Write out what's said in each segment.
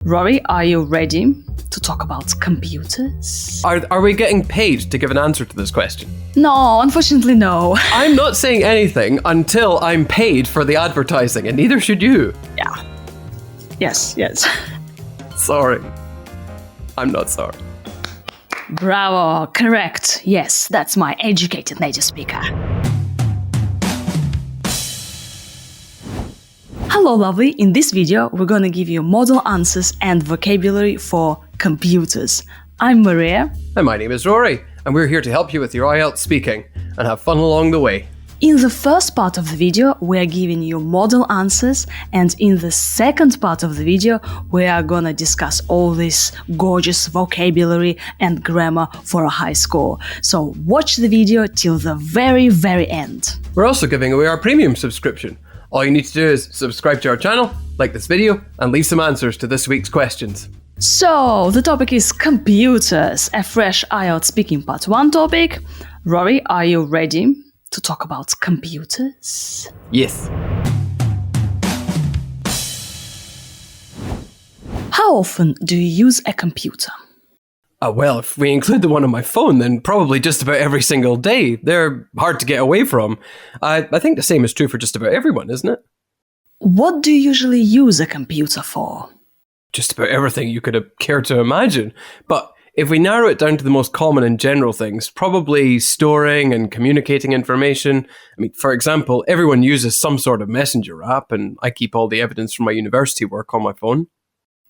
Rory, are you ready to talk about computers? Are we getting paid to give an answer to this question? No, unfortunately no. I'm not saying anything until I'm paid for the advertising, and neither should you. Yeah. Yes. Sorry. I'm not sorry. Bravo, correct. Yes, that's my educated native speaker. Hello lovely, in this video we're gonna give you model answers and vocabulary for computers. I'm Maria. And my name is Rory, and we're here to help you with your IELTS speaking and have fun along the way. In the first part of the video, we are giving you model answers, and in the second part of the video, we are gonna discuss all this gorgeous vocabulary and grammar for a high score. So watch the video till the very end. We're also giving away our premium subscription. All you need to do is subscribe to our channel, like this video, and leave some answers to this week's questions. So, the topic is computers, a fresh IELTS speaking part 1 topic. Rory, are you ready to talk about computers? Yes. How often do you use a computer? Well, if we include the one on my phone, then probably just about every single day. They're hard to get away from. I think the same is true for just about everyone, isn't it? What do you usually use a computer for? Just about everything you could care to imagine. But if we narrow it down to the most common and general things, probably storing and communicating information. I mean, for example, everyone uses some sort of messenger app, and I keep all the evidence from my university work on my phone.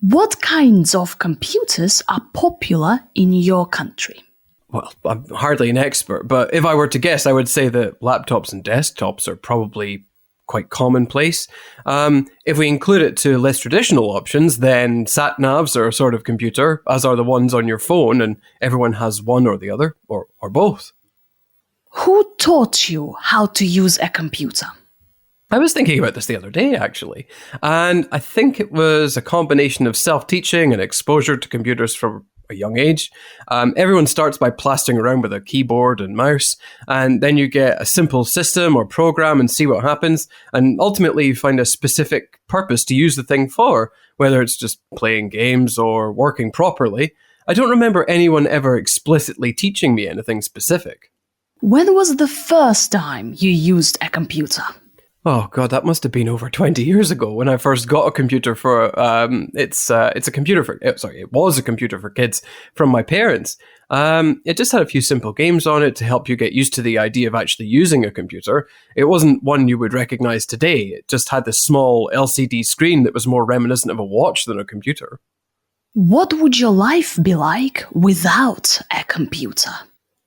What kinds of computers are popular in your country? Well, I'm hardly an expert, but if I were to guess, I would say that laptops and desktops are probably quite commonplace. If we include it to less traditional options, then sat-navs are a sort of computer, as are the ones on your phone, and everyone has one or the other, or both. Who taught you how to use a computer? I was thinking about this the other day, actually, and I think it was a combination of self-teaching and exposure to computers from a young age. Everyone starts by plastering around with a keyboard and mouse, and then you get a simple system or program and see what happens, and ultimately you find a specific purpose to use the thing for, whether it's just playing games or working properly. I don't remember anyone ever explicitly teaching me anything specific. When was the first time you used a computer? Oh God, that must have been over 20 years ago when I first got a computer for, it was a computer for kids from my parents. It just had a few simple games on it to help you get used to the idea of actually using a computer. It wasn't one you would recognize today. It just had this small LCD screen that was more reminiscent of a watch than a computer. What would your life be like without a computer?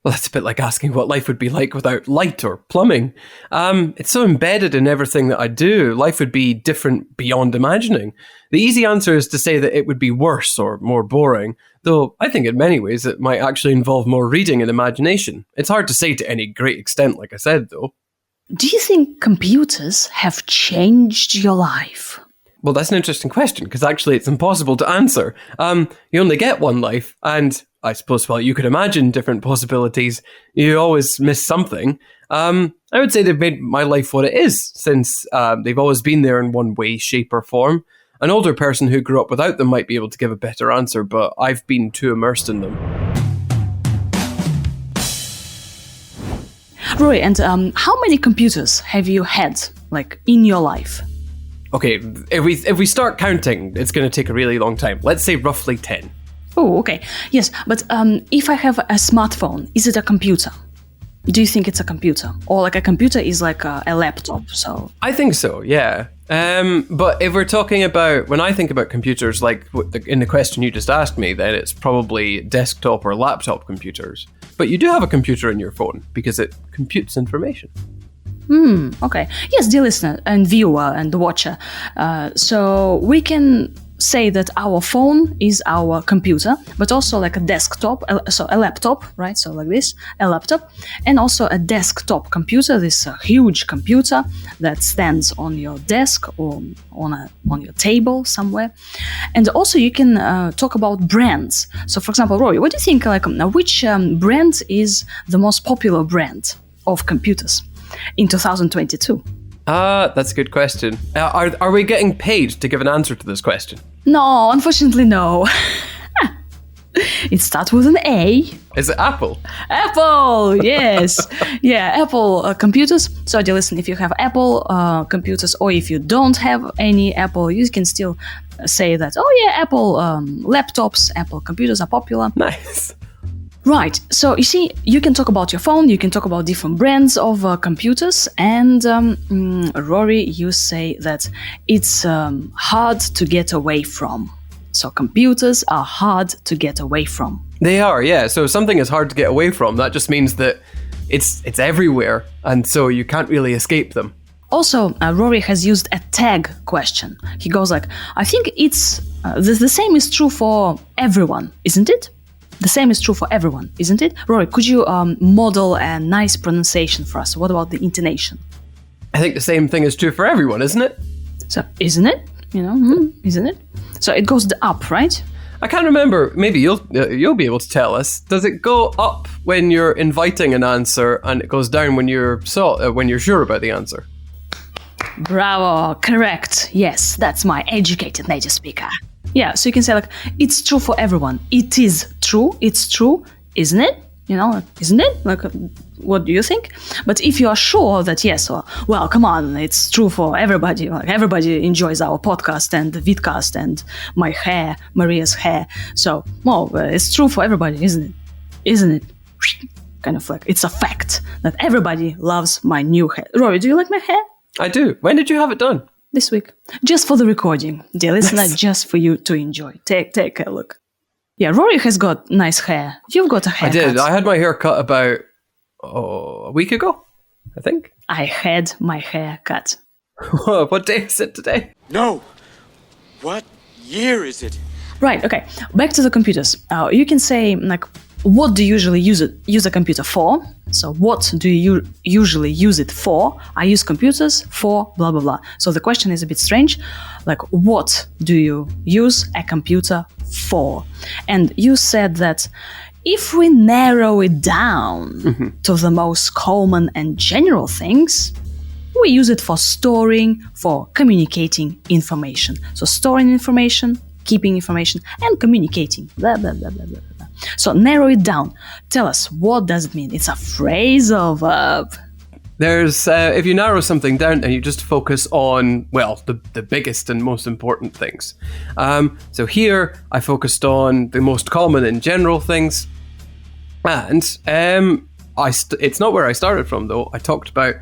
Well, that's a bit like asking what life would be like without light or plumbing. It's so embedded in everything that I do. Life would be different beyond imagining. The easy answer is to say that it would be worse or more boring, though I think in many ways it might actually involve more reading and imagination. It's hard to say to any great extent, like I said, though. Do you think computers have changed your life? Well, that's an interesting question, because actually it's impossible to answer. You only get one life, and I suppose, well, you could imagine different possibilities. You always miss something. I would say they've made my life what it is, since they've always been there in one way, shape, or form. An older person who grew up without them might be able to give a better answer, but I've been too immersed in them. Roy, and how many computers have you had, in your life? Okay, if we start counting, it's going to take a really long time. Let's say roughly 10. Oh, okay. Yes, but if I have a smartphone, is it a computer? Do you think it's a computer? Or a computer is like a laptop, so... I think so, yeah. But if we're talking about, when I think about computers, in the question you just asked me, then it's probably desktop or laptop computers. But you do have a computer in your phone, because it computes information. Okay. Yes, dear listener and viewer and watcher. So we can say that our phone is our computer, but also like a desktop, so a laptop, right? So like this, a laptop, and also a desktop computer, this huge computer that stands on your desk or on your table somewhere. And also you can talk about brands. So for example, Rory, what do you think, which brand is the most popular brand of computers in 2022? That's a good question. Are we getting paid to give an answer to this question? No, unfortunately, no. It starts with an A. Is it Apple? Apple, yes. Yeah, Apple computers. So, dear listener, if you have Apple computers, or if you don't have any Apple, you can still say that, oh yeah, Apple laptops, Apple computers are popular. Nice. Right. So, you see, you can talk about your phone, you can talk about different brands of computers, and Rory, you say that it's hard to get away from. So computers are hard to get away from. They are, yeah. So if something is hard to get away from, that just means that it's everywhere, and so you can't really escape them. Also, Rory has used a tag question. He goes like, I think it's the same is true for everyone, isn't it? The same is true for everyone, isn't it? Rory, could you model a nice pronunciation for us? What about the intonation? I think the same thing is true for everyone, isn't it? So, isn't it? Isn't it? So it goes up, right? I can't remember. Maybe you'll be able to tell us. Does it go up when you're inviting an answer, and it goes down when you're sure about the answer? Bravo, correct. Yes, that's my educated native speaker. Yeah, so you can say like, it's true for everyone. It is true. It's true, isn't it? Isn't it? Like, what do you think? But if you are sure that yes, well, come on, it's true for everybody. Like everybody enjoys our podcast and the vidcast and my hair, Maria's hair. So, well, it's true for everybody, isn't it? Isn't it? Kind of like it's a fact that everybody loves my new hair. Rory, do you like my hair? I do. When did you have it done? This week, just for the recording, dear listener, just for you to enjoy. Take a look. Yeah, Rory has got nice hair. You've got a haircut. I did. I had my hair cut about a week ago, I think. I had my hair cut. What day is it today? No. What year is it? Right, okay. Back to the computers. You can say, like, what do you usually use a computer for? So what do you usually use it for? I use computers for blah, blah, blah. So the question is a bit strange. Like, what do you use a computer for? And you said that if we narrow it down to the most common and general things, we use it for storing, for communicating information. So storing information, keeping information, and communicating. Blah, blah, blah, blah, blah, blah. So narrow it down. Tell us, what does it mean? It's a phrase or verb? There's, if you narrow something down and you just focus on, well, the biggest and most important things. So here I focused on the most common and general things. And it's not where I started from, though. I talked about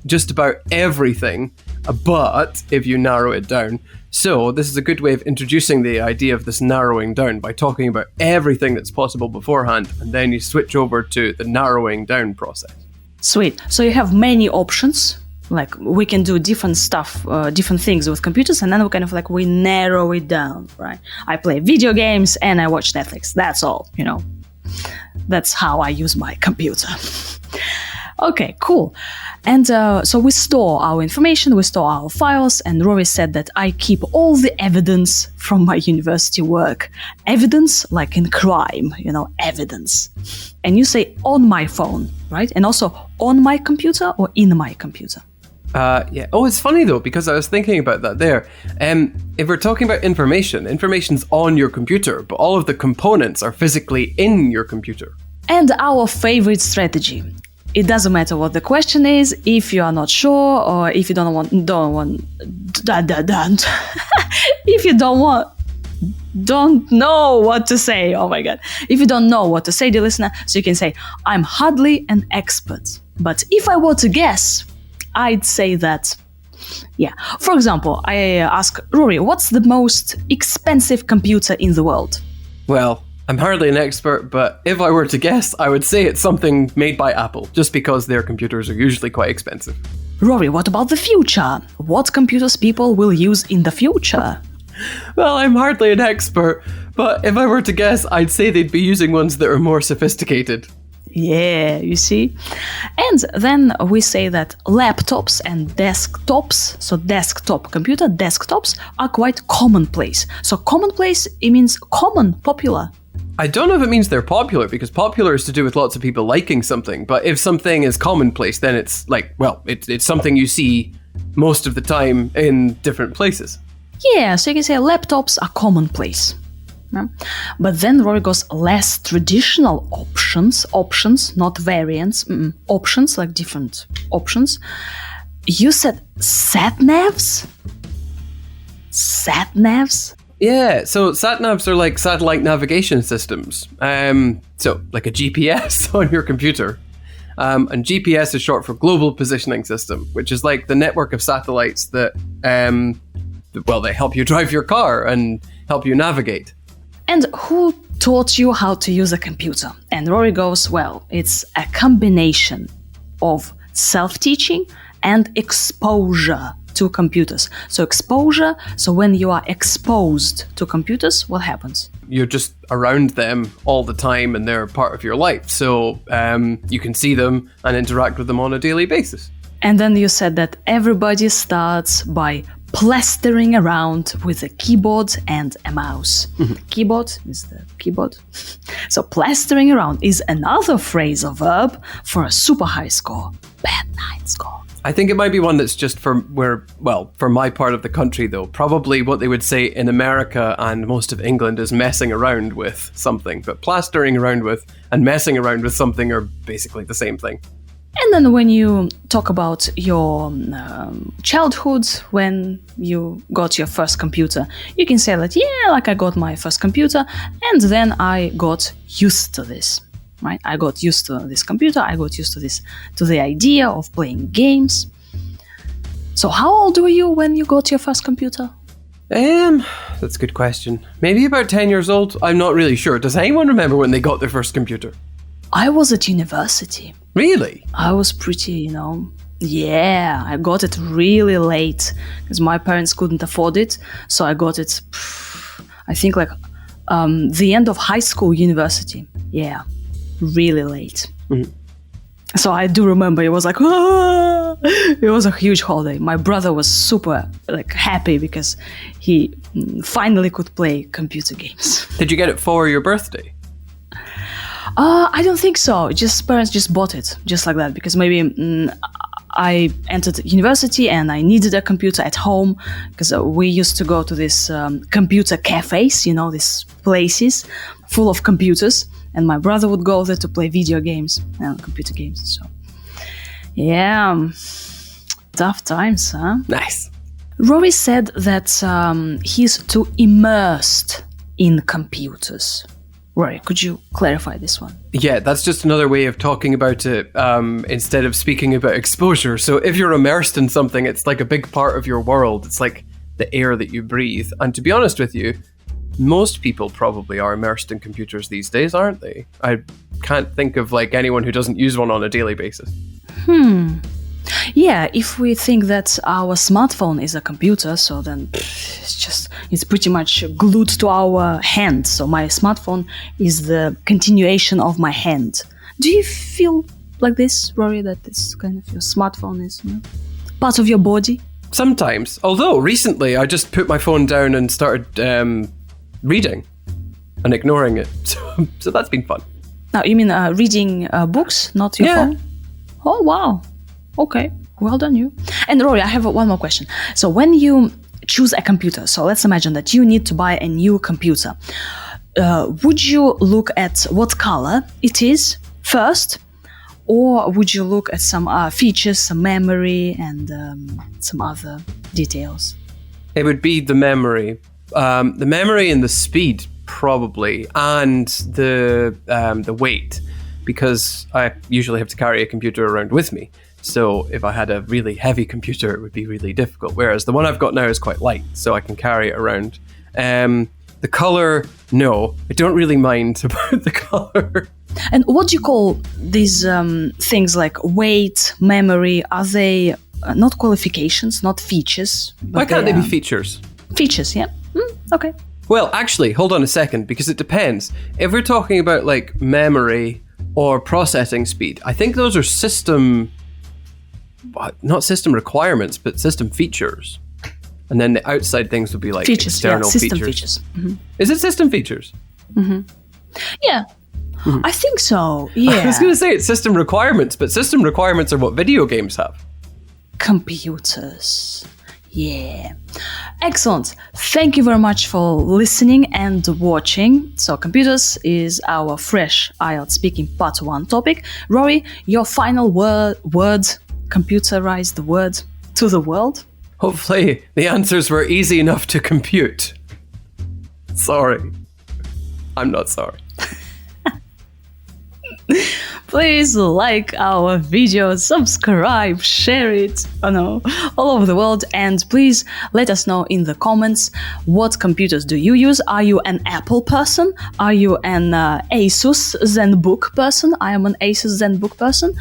just about everything, but if you narrow it down. So this is a good way of introducing the idea of this narrowing down by talking about everything that's possible beforehand, and then you switch over to the narrowing down process. Sweet. So you have many options. Like we can do different stuff, different things with computers, and then we narrow it down, right? I play video games and I watch Netflix. That's all, That's how I use my computer. Okay, cool. And so we store our information, we store our files, and Rory said that I keep all the evidence from my university work. Evidence like in crime, evidence. And you say on my phone, right? And also on my computer or in my computer? Yeah. Oh, it's funny though, because I was thinking about that there. If we're talking about information's on your computer, but all of the components are physically in your computer. And our favorite strategy. It doesn't matter what the question is, if you are not sure, or if you don't know what to say. Oh my God. If you don't know what to say, dear listener, so you can say, I'm hardly an expert. But if I were to guess, I'd say that, yeah. For example, I ask Rory, what's the most expensive computer in the world? Well, I'm hardly an expert, but if I were to guess, I would say it's something made by Apple, just because their computers are usually quite expensive. Rory, what about the future? What computers people will use in the future? Well, I'm hardly an expert, but if I were to guess, I'd say they'd be using ones that are more sophisticated. Yeah, you see? And then we say that laptops and desktops, so desktop computer, desktops, are quite commonplace. So commonplace, it means common, popular. I don't know if it means they're popular, because popular is to do with lots of people liking something. But if something is commonplace, then it's like, well, it's something you see most of the time in different places. Yeah, so you can say laptops are commonplace. Yeah. But then Rory goes less traditional options, not variants, options, like different options. You said sat-navs? Sat-navs? Yeah, so sat-navs are like satellite navigation systems. So like a GPS on your computer. And GPS is short for Global Positioning System, which is like the network of satellites that, they help you drive your car and help you navigate. And who taught you how to use a computer? And Rory goes, well, it's a combination of self-teaching and exposure to computers. So exposure, so when you are exposed to computers, what happens? You're just around them all the time and they're part of your life. So you can see them and interact with them on a daily basis. And then you said that everybody starts by plastering around with a keyboard and a mouse. Keyboard is the keyboard. So plastering around is another phrase or verb for a super high score. Bad 9 score. I think it might be one that's just for my part of the country, though. Probably what they would say in America and most of England is messing around with something. But plastering around with and messing around with something are basically the same thing. And then when you talk about your childhood, when you got your first computer, you can say that, yeah, like I got my first computer and then I got used to this. Right? I got used to this computer. I got used to the idea of playing games. So how old were you when you got your first computer? That's a good question. Maybe about 10 years old. I'm not really sure. Does anyone remember when they got their first computer? I was at university. Really? I was pretty, yeah, I got it really late because my parents couldn't afford it. So I got it, I think like the end of high school, university. Yeah. Really late. So I do remember it was like, it was a huge holiday. My brother was super happy because he finally could play computer games. Did you get it for your birthday? I don't think so. Parents just bought it just like that because maybe I entered university and I needed a computer at home because we used to go to these computer cafes, these places full of computers. And my brother would go there to play video games and computer games. So, yeah, tough times, huh? Nice. Rory said that he's too immersed in computers. Rory, could you clarify this one? Yeah, that's just another way of talking about it instead of speaking about exposure. So if you're immersed in something, it's like a big part of your world. It's like the air that you breathe. And to be honest with you, most people probably are immersed in computers these days, aren't they? I can't think of anyone who doesn't use one on a daily basis. Yeah, if we think that our smartphone is a computer, so then it's pretty much glued to our hand. So my smartphone is the continuation of my hand. Do you feel like this, Rory, that this kind of your smartphone is part of your body? Sometimes. Although recently I just put my phone down and started reading and ignoring it. So that's been fun. Now, you mean reading books, not your phone? Oh, wow. Okay. Well done, you. And Rory, I have one more question. So when you choose a computer, so let's imagine that you need to buy a new computer. Would you look at what color it is first? Or would you look at some features, some memory, and some other details? It would be the memory. The memory and the speed, probably, and the weight, because I usually have to carry a computer around with me. So if I had a really heavy computer, it would be really difficult. Whereas the one I've got now is quite light, so I can carry it around. The color, no, I don't really mind about the color. And what do you call these things like weight, memory? Are they not qualifications, not features? Why can't they be features? Features, yeah. Okay. Well, actually, hold on a second, because it depends. If we're talking about memory or processing speed, I think those are not system requirements, but system features. And then the outside things would be features, external system features. Mm-hmm. Is it system features? Mm-hmm. Yeah. Mm-hmm. I think so, yeah. I was going to say it's system requirements, but system requirements are what video games have. computers. Yeah. Excellent. Thank you very much for listening and watching. So computers is our fresh IELTS speaking part 1 topic. Rory, your final word, computerized word to the world? Hopefully the answers were easy enough to compute. Sorry. I'm not sorry. Please like our video, subscribe, share it, all over the world, and please let us know in the comments what computers do you use. Are you an Apple person? Are you an Asus ZenBook person? I am an Asus ZenBook person.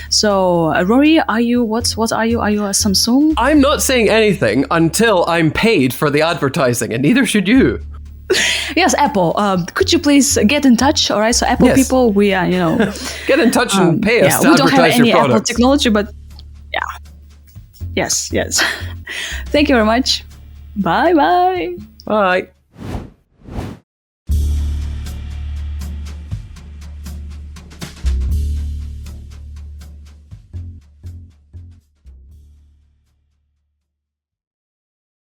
So Rory, are you what are you? Are you a Samsung? I'm not saying anything until I'm paid for the advertising, and neither should you. Yes, Apple. Could you please get in touch? All right, so Apple people, we are, get in touch and pay us to we don't have advertise any your Apple products. technology, but yeah, yes. Thank you very much. Bye. Bye.